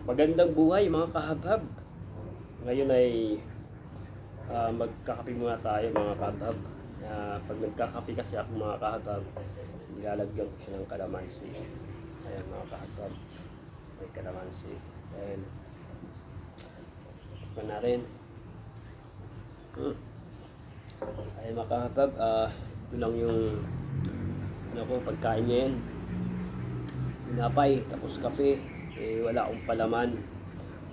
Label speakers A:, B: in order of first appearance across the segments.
A: Magandang buhay mga kahabhab. Ngayon ay magkakape muna tayo mga kahabhab. Pag nagkakape kasi ako mga kahabhab, nilalagyan ko siya ng kalamansi. Ayan mga kahabhab, may kalamansi. Ayan. Tikman natin. Ayan mga kahabhab, ito lang yung pagkain ngayon. Tinapay, tapos kape. Wala akong palaman,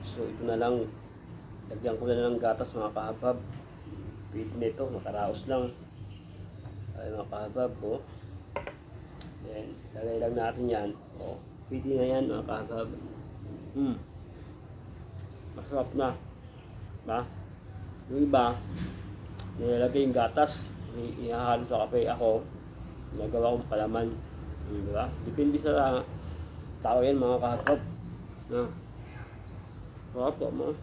A: so ito na lang, lagyan ko na ng gatas mga kahabab. Pwede nito, makaraos lang. Ay mga kahabab po. Then lagay lang natin yan. Pwede na yan mga kahabab. Masarap na ba? Yung iba nilalagay yung gatas, ihahalo sa kape. Ako nagawa kong palaman, diba? Depende sa tao yan mga kahabab. Sarap mo.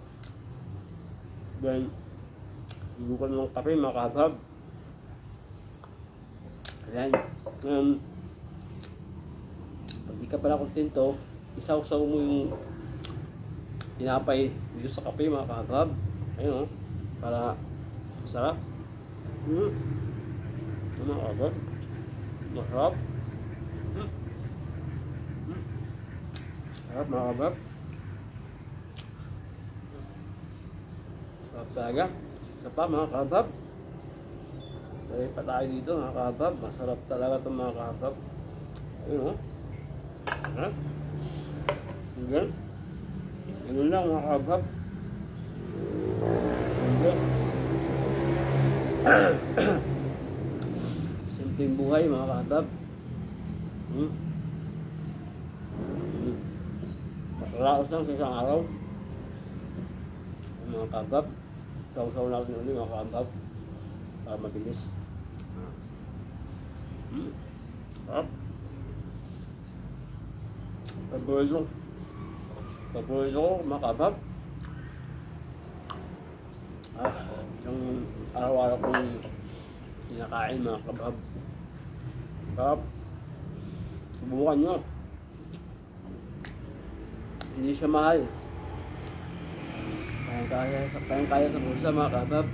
A: Then hinukan ng kape mga kahabab. Ayan. Pag di ka pala kontento, isaw-saw mo yung tinapay dito sa kape mga kahabab. Ayun para masarap. Mga kahabab, masarap. Sarap mga kahabab. Sarap talaga. Isa pa mga kahabab, lagay pa tayo dito mga kahabab. Masarap talaga itong mga kahabab. Ayun Ganun. Ganun lang mga kahabab. Simpleng buhay mga kahabab. Makaraos lang sa isang araw mga kahabab. Saw-saw natin ulit mga kahabab para mabilis. Sarap. Paborito ko mga kahabab. Yung araw-araw kong kinakain mga kahabab. Sarap. Subukan nyo. Hindi siya mahal. Kaya sa bulsa mga kahabab.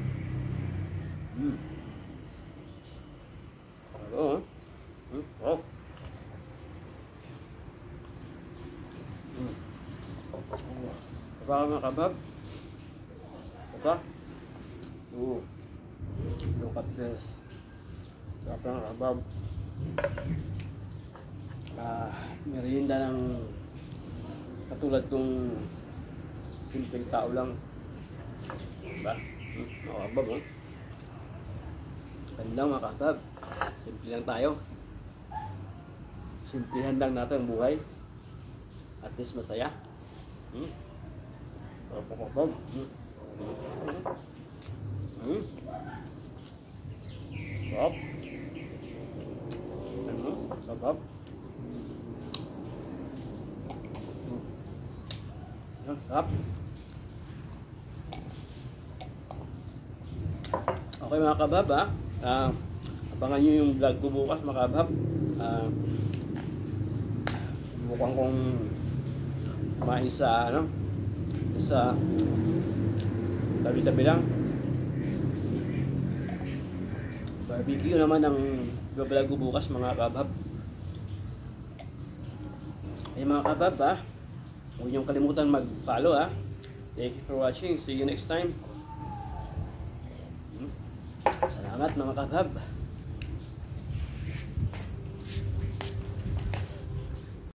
A: Baka mga kahabab. Baka. Look at this. Baka mga kahabab. Merienda ng katulad kong simpleng tao lang. Diba? Mga kahabab, Ganda mga kahabab. Simple lang tayo. Simplihan lang natin ang buhay. At least masaya. Sarap mga kahabab. Sarap. Sarap. Sarap. Okay mga kabab, abangan nyo yung vlog ko bukas mga kabab. Bukan kong kumain sa sa tabi-tabi lang. Barbecue naman ang vlog ko bukas mga kabab. Ay mga kabab, huwag niyong kalimutan mag-follow. Thank you for watching. See you next time. Salamat mga kabab.